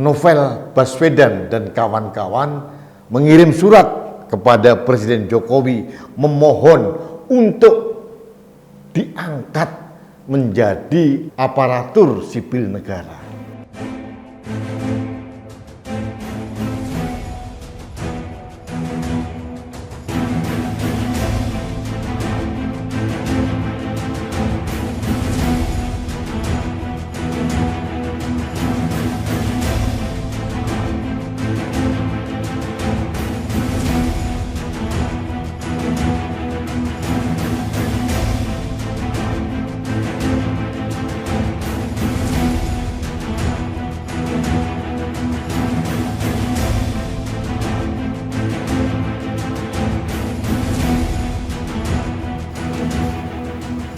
Novel Baswedan dan kawan-kawan mengirim surat kepada Presiden Jokowi memohon untuk diangkat menjadi aparatur sipil negara.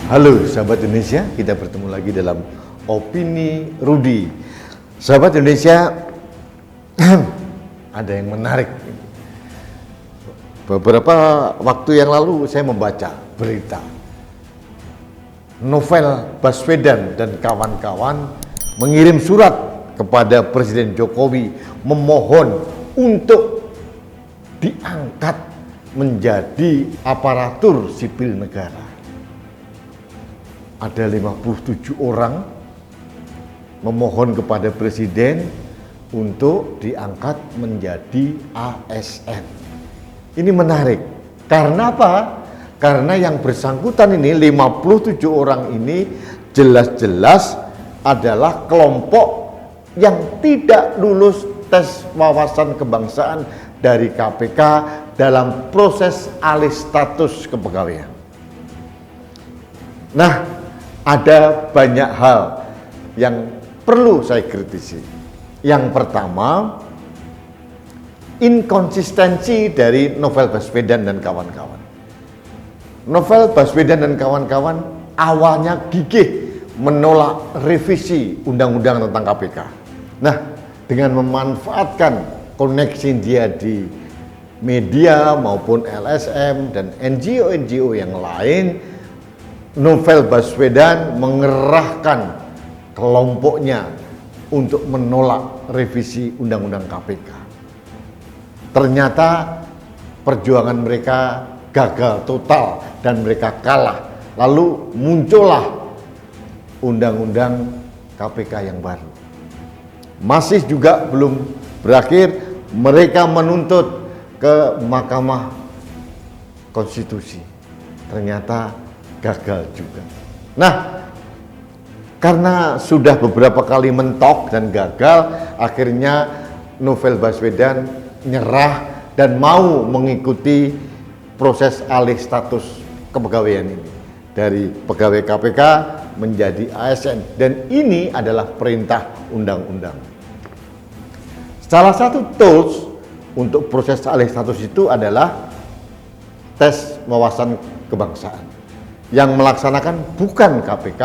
Halo sahabat Indonesia, kita bertemu lagi dalam Opini Rudi. Sahabat Indonesia, ada yang menarik. Beberapa waktu yang lalu saya membaca berita Novel Baswedan dan kawan-kawan mengirim surat kepada Presiden Jokowi memohon untuk diangkat menjadi aparatur sipil negara. Ada 57 orang memohon kepada Presiden untuk diangkat menjadi ASN. Ini menarik. Karena apa? Karena yang bersangkutan ini, 57 orang ini jelas-jelas adalah kelompok yang tidak lulus tes wawasan kebangsaan dari KPK dalam proses alih status kepegawaian. Nah, ada banyak hal yang perlu saya kritisi. Yang pertama, inkonsistensi dari Novel Baswedan dan kawan-kawan. Novel Baswedan dan kawan-kawan awalnya gigih menolak revisi undang-undang tentang KPK. Nah, dengan memanfaatkan koneksi dia di media maupun LSM dan NGO-NGO yang lain, Novel Baswedan mengerahkan kelompoknya untuk menolak revisi Undang-Undang KPK. Ternyata perjuangan mereka gagal total dan mereka kalah. Lalu muncullah Undang-Undang KPK yang baru. Masih juga belum berakhir, mereka menuntut ke Mahkamah Konstitusi. Ternyata gagal juga. Nah, karena sudah beberapa kali mentok dan gagal, akhirnya Novel Baswedan nyerah dan mau mengikuti proses alih status kepegawaian ini dari pegawai KPK menjadi ASN, dan ini adalah perintah undang-undang. Salah satu tools untuk proses alih status itu adalah tes wawasan kebangsaan. Yang melaksanakan bukan KPK,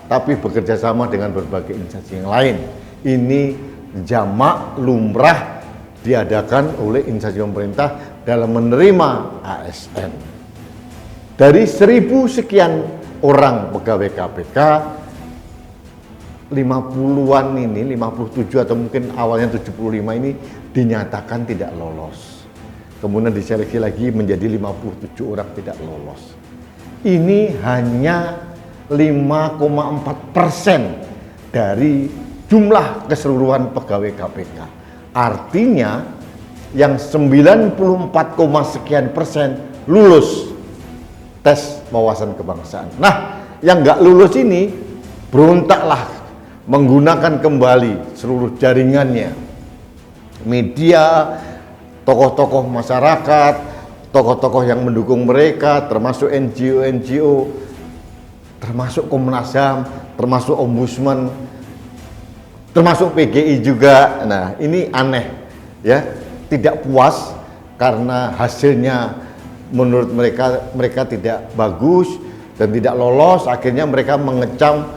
tapi bekerja sama dengan berbagai instansi yang lain. Ini jamak lumrah diadakan oleh instansi pemerintah dalam menerima ASN. Dari 1000 sekian orang pegawai KPK, 50-an ini, 57 atau mungkin awalnya 75 ini dinyatakan tidak lolos. Kemudian diseleksi lagi menjadi 57 orang tidak lolos. Ini hanya 5,4% dari jumlah keseluruhan pegawai KPK. Artinya yang 94, sekian persen lulus tes wawasan kebangsaan. Nah, yang nggak lulus ini berontaklah menggunakan kembali seluruh jaringannya, media, tokoh-tokoh masyarakat, tokoh-tokoh yang mendukung mereka, termasuk NGO-NGO, termasuk Komnas HAM, termasuk Ombudsman, termasuk PGI juga. Nah, ini aneh ya, tidak puas karena hasilnya menurut mereka tidak bagus dan tidak lolos. Akhirnya mereka mengecam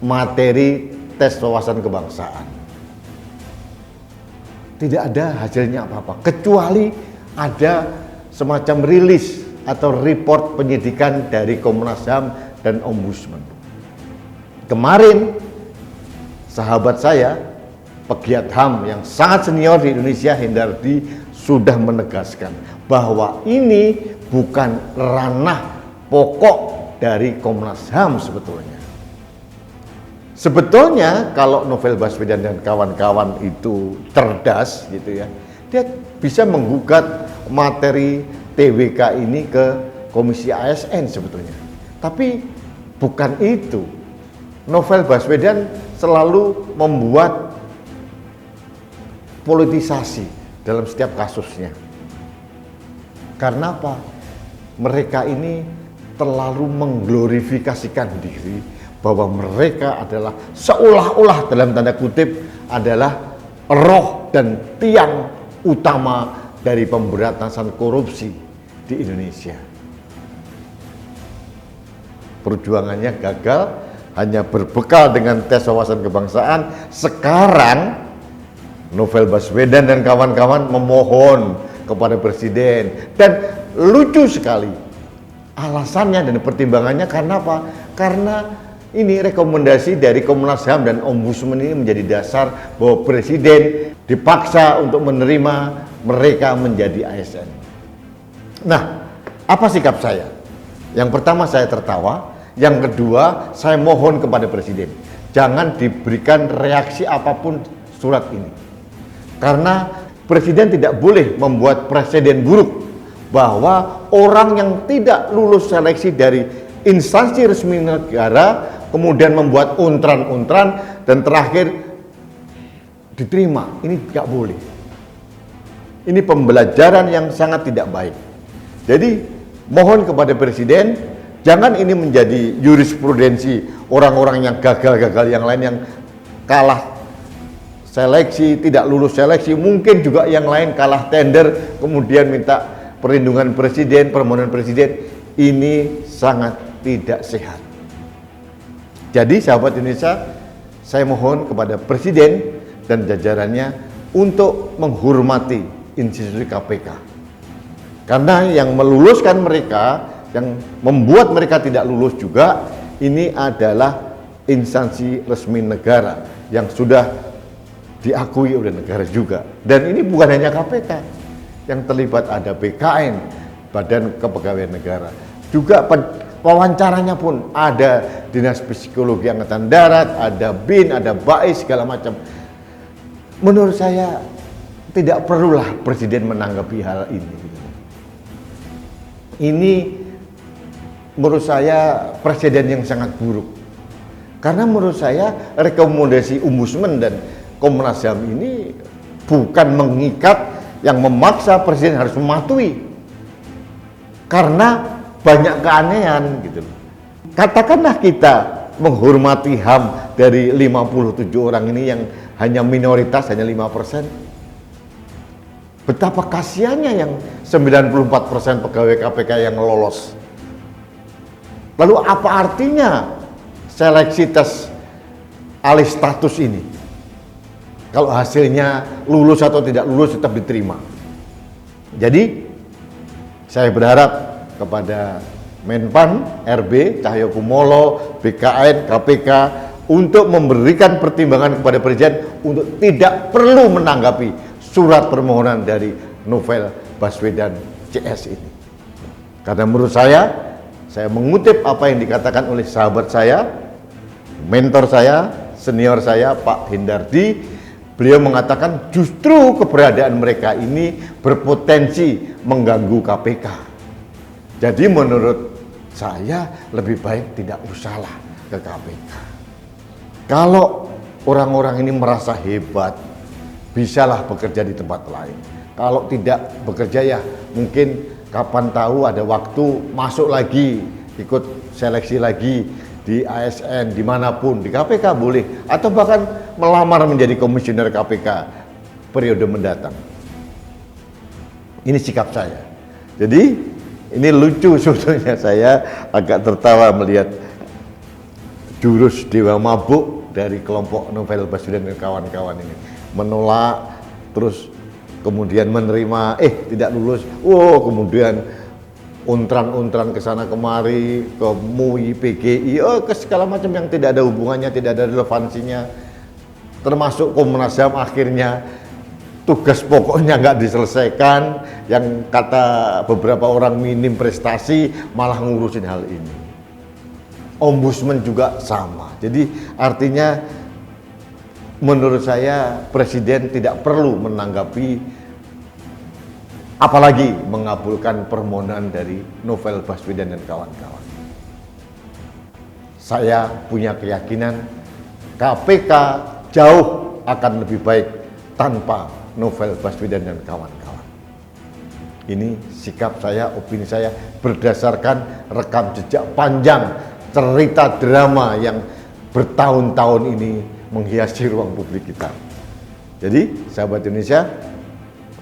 materi tes wawasan kebangsaan. Tidak ada hasilnya apa-apa, kecuali ada semacam rilis atau report penyidikan dari Komnas HAM dan Ombudsman. Kemarin sahabat saya pegiat HAM yang sangat senior di Indonesia, Hendardi, sudah menegaskan bahwa ini bukan ranah pokok dari Komnas HAM sebetulnya. Sebetulnya kalau Novel Baswedan dan kawan-kawan itu cerdas gitu ya, dia bisa menggugat materi TWK ini ke Komisi ASN sebetulnya. Tapi bukan itu. Novel Baswedan selalu membuat politisasi dalam setiap kasusnya. Karena apa? Mereka ini terlalu mengglorifikasikan diri bahwa mereka adalah seolah-olah dalam tanda kutip adalah roh dan tiang utama dari pemberantasan korupsi di Indonesia. Perjuangannya gagal hanya berbekal dengan tes wawasan kebangsaan. Sekarang Novel Baswedan dan kawan-kawan memohon kepada presiden, dan lucu sekali alasannya dan pertimbangannya. Karena apa? Karena ini rekomendasi dari Komnas HAM dan Ombudsman ini menjadi dasar bahwa presiden dipaksa untuk menerima mereka menjadi ASN. Nah, apa sikap saya? Yang pertama, saya tertawa. Yang kedua, saya mohon kepada presiden, jangan diberikan reaksi apapun surat ini. Karena presiden tidak boleh membuat presiden buruk bahwa orang yang tidak lulus seleksi dari instansi resmi negara kemudian membuat untran-untran dan terakhir diterima. Ini tidak boleh. Ini pembelajaran yang sangat tidak baik. Jadi mohon kepada presiden, jangan ini menjadi jurisprudensi orang-orang yang gagal-gagal yang lain, yang kalah seleksi, tidak lulus seleksi, mungkin juga yang lain kalah tender kemudian minta perlindungan presiden, permohonan presiden. Ini sangat tidak sehat. Jadi sahabat Indonesia, saya mohon kepada presiden dan jajarannya untuk menghormati institusi KPK. Karena yang meluluskan mereka, yang membuat mereka tidak lulus juga, ini adalah instansi resmi negara yang sudah diakui oleh negara juga. Dan ini bukan hanya KPK yang terlibat, ada BKN, Badan Kepegawaian Negara. Juga wawancaranya pun ada Dinas Psikologi Angkatan Darat, ada BIN, ada BAIS, segala macam. Menurut saya tidak perlulah presiden menanggapi hal ini. Ini menurut saya presiden yang sangat buruk. Karena menurut saya rekomendasi Ombudsman dan Komnas HAM ini bukan mengikat yang memaksa presiden harus mematuhi. Karena banyak keanehan gitu. Katakanlah kita menghormati HAM dari 57 orang ini yang hanya minoritas, hanya 5%. Betapa kasihannya yang 94% pegawai KPK yang lolos. Lalu apa artinya seleksi tes alih status ini? Kalau hasilnya lulus atau tidak lulus tetap diterima. Jadi saya berharap kepada Menpan, RB, Cahyokumolo, BKN, KPK untuk memberikan pertimbangan kepada presiden untuk tidak perlu menanggapi surat permohonan dari Novel Baswedan CS ini. Karena menurut saya mengutip apa yang dikatakan oleh sahabat saya, mentor saya, senior saya, Pak Hendardi. Beliau mengatakan justru keberadaan mereka ini berpotensi mengganggu KPK. Jadi menurut saya lebih baik tidak usahlah ke KPK. Kalau orang-orang ini merasa hebat, bisalah bekerja di tempat lain. Kalau tidak bekerja ya mungkin kapan tahu ada waktu masuk lagi, ikut seleksi lagi di ASN, dimanapun, di KPK boleh, atau bahkan melamar menjadi komisioner KPK periode mendatang. Ini sikap saya. Jadi ini lucu sebetulnya, saya agak tertawa melihat jurus dewa mabuk dari kelompok Novel Baswedan dan kawan-kawan ini menolak, terus kemudian menerima, tidak lulus, kemudian untran-untran ke sana kemari, ke MUI, PGI, ke segala macam yang tidak ada hubungannya, tidak ada relevansinya. termasuk Komnas HAM akhirnya tugas pokoknya nggak diselesaikan, yang kata beberapa orang minim prestasi malah ngurusin hal ini. Ombudsman juga sama. Jadi artinya menurut saya Presiden tidak perlu menanggapi apalagi mengabulkan permohonan dari Novel Baswedan dan kawan-kawan. Saya punya keyakinan KPK jauh akan lebih baik tanpa Novel Baswedan dan kawan-kawan. Ini sikap saya, opini saya berdasarkan rekam jejak panjang cerita drama yang bertahun-tahun ini menghiasi ruang publik kita. Jadi, sahabat Indonesia,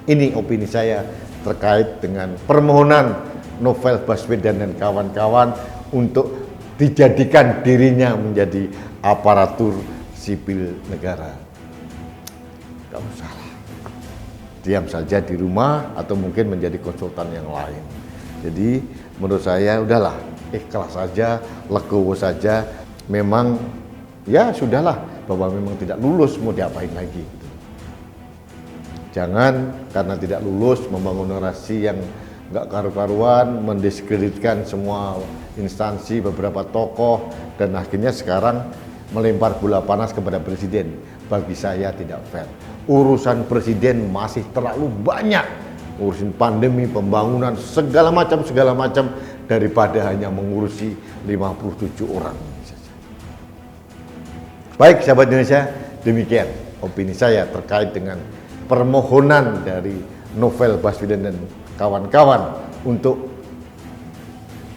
ini opini saya terkait dengan permohonan Novel Baswedan dan kawan-kawan untuk dijadikan dirinya menjadi aparatur sipil negara. Gak usah lah, diam saja di rumah atau mungkin menjadi konsultan yang lain. Jadi menurut saya udahlah, ikhlas saja, legowo saja. Memang ya sudahlah, bahwa memang tidak lulus, mau diapain lagi gitu. Jangan karena tidak lulus membangun narasi yang nggak karu-karuan, mendiskreditkan semua instansi, beberapa tokoh, dan akhirnya sekarang melempar bola panas kepada Presiden. Bagi saya tidak fair. Urusan Presiden masih terlalu banyak, urusin pandemi, pembangunan, segala macam, daripada hanya mengurusi 57 orang saja. Baik sahabat Indonesia, demikian opini saya terkait dengan permohonan dari Novel Baswedan dan kawan-kawan untuk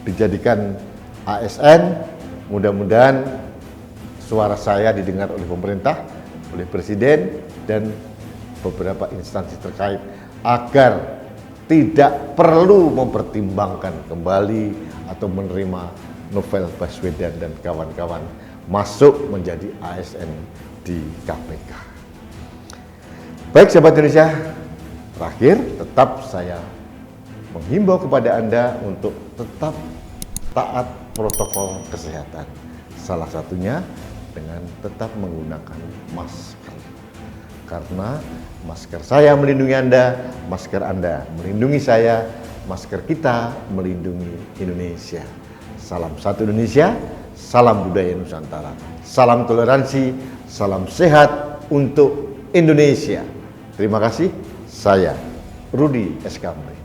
dijadikan ASN. Mudah-mudahan suara saya didengar oleh pemerintah, oleh Presiden dan beberapa instansi terkait agar tidak perlu mempertimbangkan kembali atau menerima Novel Baswedan dan kawan-kawan masuk menjadi ASN di KPK. Baik sahabat Indonesia, terakhir tetap saya menghimbau kepada Anda untuk tetap taat protokol kesehatan. Salah satunya dengan tetap menggunakan masker. Karena masker saya melindungi Anda, masker Anda melindungi saya, masker kita melindungi Indonesia. Salam satu Indonesia, salam budaya Nusantara, salam toleransi, salam sehat untuk Indonesia. Terima kasih, saya Rudi S. Kamri.